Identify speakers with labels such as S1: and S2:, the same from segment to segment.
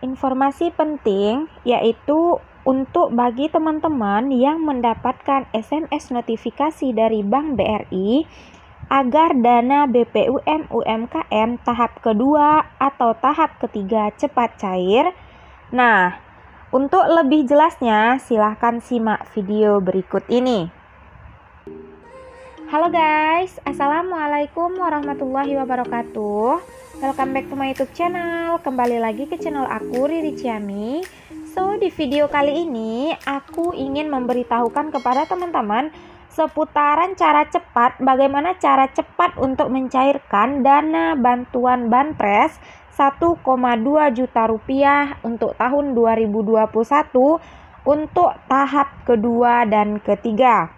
S1: informasi penting yaitu untuk bagi teman-teman yang mendapatkan SMS notifikasi dari Bank BRI agar dana BPUM UMKM tahap kedua atau tahap ketiga cepat cair. Nah, untuk lebih jelasnya silahkan simak video berikut ini. Halo guys, assalamualaikum warahmatullahi wabarakatuh. Welcome back to my YouTube channel. Kembali lagi ke channel aku, Riri Ciami. So, di video kali ini aku ingin memberitahukan kepada teman-teman seputaran cara cepat, bagaimana cara cepat untuk mencairkan dana bantuan Banpres 1,2 juta rupiah untuk tahun 2021 untuk tahap kedua dan ketiga.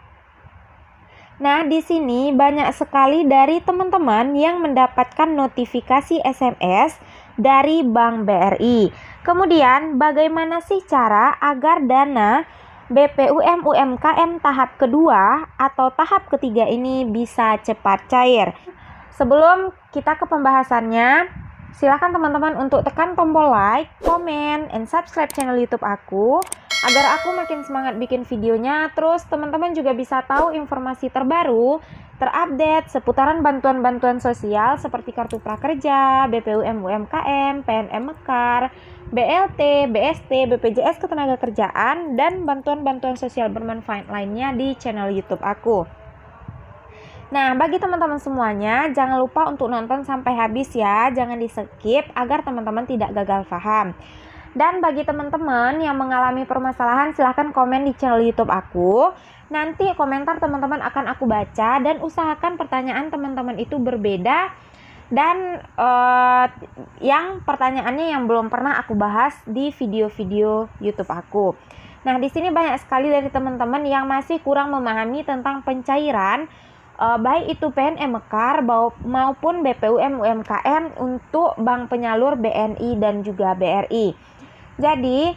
S1: Nah, di sini banyak sekali dari teman-teman yang mendapatkan notifikasi SMS dari Bank BRI. Kemudian, bagaimana sih cara agar dana BPUM UMKM tahap kedua atau tahap ketiga ini bisa cepat cair? Sebelum kita ke pembahasannya, silakan teman-teman untuk tekan tombol like, comment, and subscribe channel YouTube aku agar aku makin semangat bikin videonya. Terus teman-teman juga bisa tahu informasi terbaru, terupdate seputaran bantuan-bantuan sosial seperti kartu prakerja, BPUM UMKM, PNM Mekar, BLT, BST, BPJS Ketenagakerjaan, dan bantuan-bantuan sosial bermanfaat lainnya di channel YouTube aku. Nah, bagi teman-teman semuanya, jangan lupa untuk nonton sampai habis ya, jangan di-skip agar teman-teman tidak gagal paham. Dan bagi teman-teman yang mengalami permasalahan, silahkan komen di channel YouTube aku. Nanti komentar teman-teman akan aku baca dan usahakan pertanyaan teman-teman itu berbeda dan yang pertanyaannya yang belum pernah aku bahas di video-video YouTube aku. Nah, di sini banyak sekali dari teman-teman yang masih kurang memahami tentang pencairan baik itu PNM Mekar maupun BPUM UMKM untuk bank penyalur BNI dan juga BRI. Jadi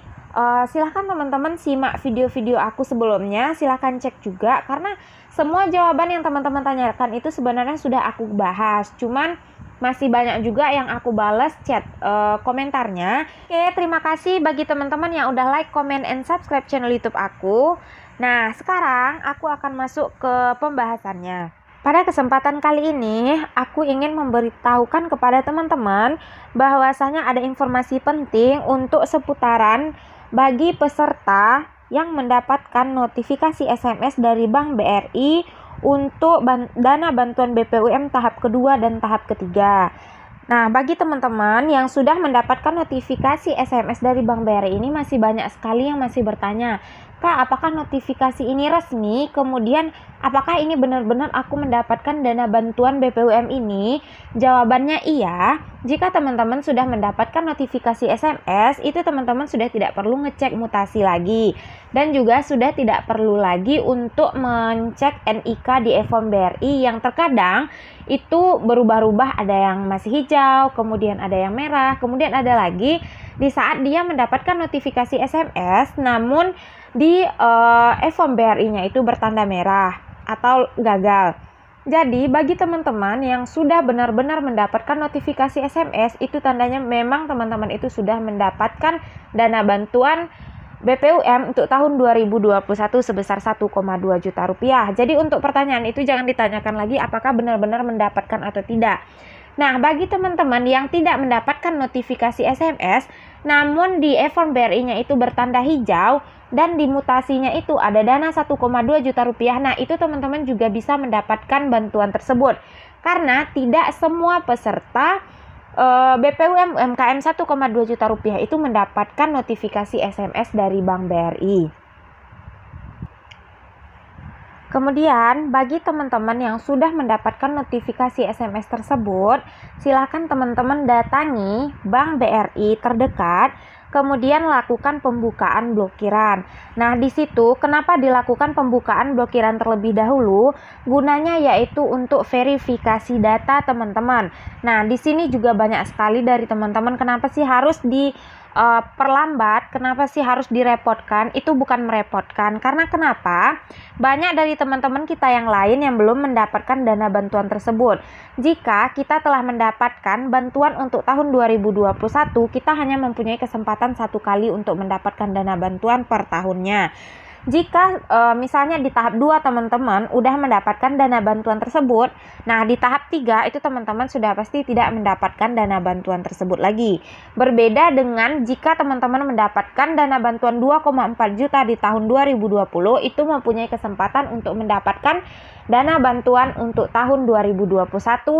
S1: silahkan teman-teman simak video-video aku sebelumnya, silahkan cek juga karena semua jawaban yang teman-teman tanyakan itu sebenarnya sudah aku bahas, cuman masih banyak juga yang aku balas chat komentarnya. Oke, terima kasih bagi teman-teman yang udah like, comment, and subscribe channel YouTube aku. Nah, sekarang aku akan masuk ke pembahasannya. Pada kesempatan kali ini, aku ingin memberitahukan kepada teman-teman bahwasanya ada informasi penting untuk seputaran bagi peserta yang mendapatkan notifikasi SMS dari Bank BRI untuk dana bantuan BPUM tahap kedua dan tahap ketiga. Nah, bagi teman-teman yang sudah mendapatkan notifikasi SMS dari Bank BRI ini masih banyak sekali yang masih bertanya, Kak, apakah notifikasi ini resmi? Kemudian, apakah ini benar-benar aku mendapatkan dana bantuan BPUM ini? Jawabannya iya. Jika teman-teman sudah mendapatkan notifikasi SMS, itu teman-teman sudah tidak perlu ngecek mutasi lagi. Dan juga sudah tidak perlu lagi untuk mencek NIK di e-form BRI yang terkadang itu berubah-ubah, ada yang masih hijau, kemudian ada yang merah, kemudian ada lagi di saat dia mendapatkan notifikasi SMS namun di e-form BRI-nya itu bertanda merah atau gagal. Jadi bagi teman-teman yang sudah benar-benar mendapatkan notifikasi SMS, itu tandanya memang teman-teman itu sudah mendapatkan dana bantuan BPUM untuk tahun 2021 sebesar 1,2 juta rupiah. Jadi untuk pertanyaan itu jangan ditanyakan lagi apakah benar-benar mendapatkan atau tidak. Nah, bagi teman-teman yang tidak mendapatkan notifikasi SMS, namun di e-form BRI-nya itu bertanda hijau dan di mutasinya itu ada dana 1,2 juta rupiah. Nah, itu teman-teman juga bisa mendapatkan bantuan tersebut. Karena tidak semua peserta BPUM UMKM 1,2 juta rupiah itu mendapatkan notifikasi SMS dari Bank BRI. Kemudian, bagi teman-teman yang sudah mendapatkan notifikasi SMS tersebut, silakan teman-teman datangi Bank BRI terdekat, kemudian lakukan pembukaan blokiran. Nah, di situ kenapa dilakukan pembukaan blokiran terlebih dahulu? Gunanya yaitu untuk verifikasi data teman-teman. Nah, di sini juga banyak sekali dari teman-teman kenapa sih harus perlambat, kenapa sih harus direpotkan? Itu bukan merepotkan, karena kenapa? Banyak dari teman-teman kita yang lain yang belum mendapatkan dana bantuan tersebut. Jika kita telah mendapatkan bantuan untuk tahun 2021, kita hanya mempunyai kesempatan 1 kali untuk mendapatkan dana bantuan per tahunnya. Jika misalnya di tahap 2 teman-teman udah mendapatkan dana bantuan tersebut, nah di tahap 3 itu teman-teman sudah pasti tidak mendapatkan dana bantuan tersebut lagi. Berbeda dengan jika teman-teman mendapatkan dana bantuan 2,4 juta di tahun 2020, itu mempunyai kesempatan untuk mendapatkan dana bantuan untuk tahun 2021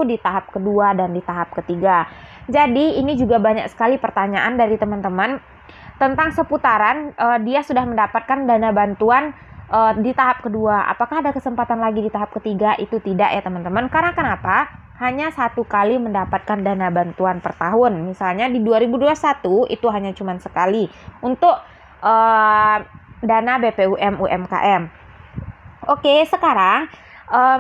S1: di tahap kedua dan di tahap ketiga. Jadi ini juga banyak sekali pertanyaan dari teman-teman tentang seputaran dia sudah mendapatkan dana bantuan di tahap kedua, apakah ada kesempatan lagi di tahap ketiga? Itu tidak ya teman-teman, karena kenapa? Hanya 1 kali mendapatkan dana bantuan per tahun. Misalnya di 2021 itu hanya cuma sekali untuk dana BPUM UMKM. Oke, sekarang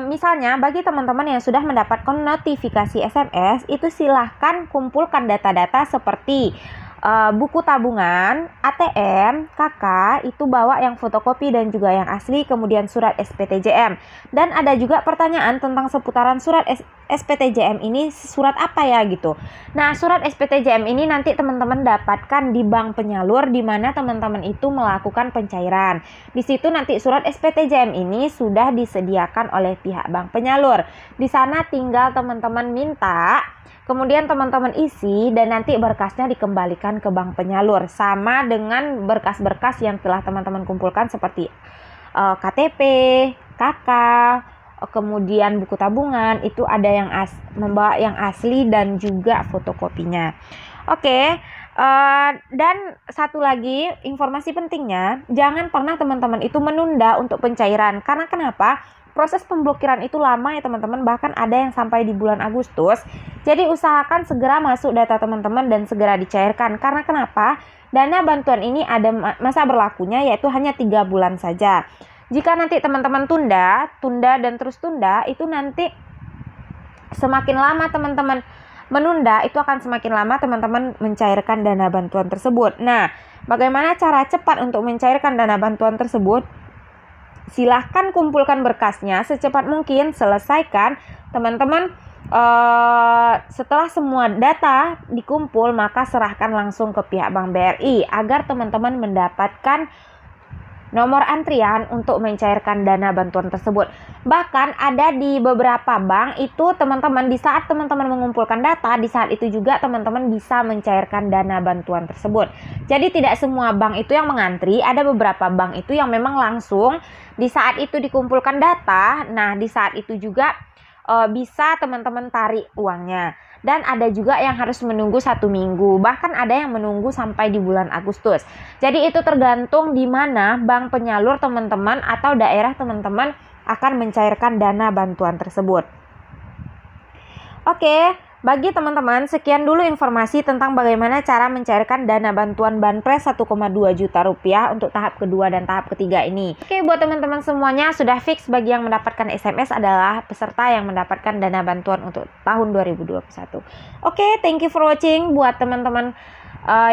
S1: misalnya bagi teman-teman yang sudah mendapatkan notifikasi SMS, itu silahkan kumpulkan data-data seperti buku tabungan, ATM, KK, itu bawa yang fotokopi dan juga yang asli, kemudian surat SPTJM. Dan ada juga pertanyaan tentang seputaran surat SPTJM ini, surat apa ya gitu. Nah, surat SPTJM ini nanti teman-teman dapatkan di bank penyalur di mana teman-teman itu melakukan pencairan. Di situ nanti surat SPTJM ini sudah disediakan oleh pihak bank penyalur. Di sana tinggal teman-teman minta, kemudian teman-teman isi dan nanti berkasnya dikembalikan ke bank penyalur sama dengan berkas-berkas yang telah teman-teman kumpulkan seperti KTP, KK, kemudian buku tabungan, itu ada yang membawa yang asli dan juga fotokopinya. Oke, dan satu lagi informasi pentingnya, jangan pernah teman-teman itu menunda untuk pencairan. Karena kenapa? Proses pemblokiran itu lama ya teman-teman, bahkan ada yang sampai di bulan Agustus. Jadi usahakan segera masuk data teman-teman dan segera dicairkan. Karena kenapa? Dana bantuan ini ada masa berlakunya yaitu hanya 3 bulan saja. Jika nanti teman-teman tunda dan terus tunda, itu nanti semakin lama teman-teman menunda, itu akan semakin lama teman-teman mencairkan dana bantuan tersebut. Nah, bagaimana cara cepat untuk mencairkan dana bantuan tersebut? Silahkan kumpulkan berkasnya secepat mungkin, selesaikan teman-teman. Setelah semua data dikumpul, maka serahkan langsung ke pihak Bank BRI agar teman-teman mendapatkan nomor antrian untuk mencairkan dana bantuan tersebut. Bahkan ada di beberapa bank itu teman-teman, di saat teman-teman mengumpulkan data, di saat itu juga teman-teman bisa mencairkan dana bantuan tersebut. Jadi tidak semua bank itu yang mengantri, ada beberapa bank itu yang memang langsung di saat itu dikumpulkan data, nah di saat itu juga bisa teman-teman tarik uangnya. Dan ada juga yang harus menunggu 1 minggu, bahkan ada yang menunggu sampai di bulan Agustus. Jadi itu tergantung di mana bank penyalur teman-teman atau daerah teman-teman akan mencairkan dana bantuan tersebut. Oke, bagi teman-teman sekian dulu informasi tentang bagaimana cara mencairkan dana bantuan Banpres 1,2 juta rupiah untuk tahap kedua dan tahap ketiga ini. Oke, buat teman-teman semuanya sudah fix, bagi yang mendapatkan SMS adalah peserta yang mendapatkan dana bantuan untuk tahun 2021. Oke, thank you for watching. Buat teman-teman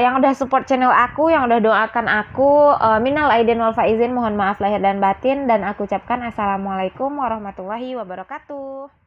S1: yang udah support channel aku, yang udah doakan aku, minal aidin wal faizin, mohon maaf lahir dan batin, dan aku ucapkan assalamualaikum warahmatullahi wabarakatuh.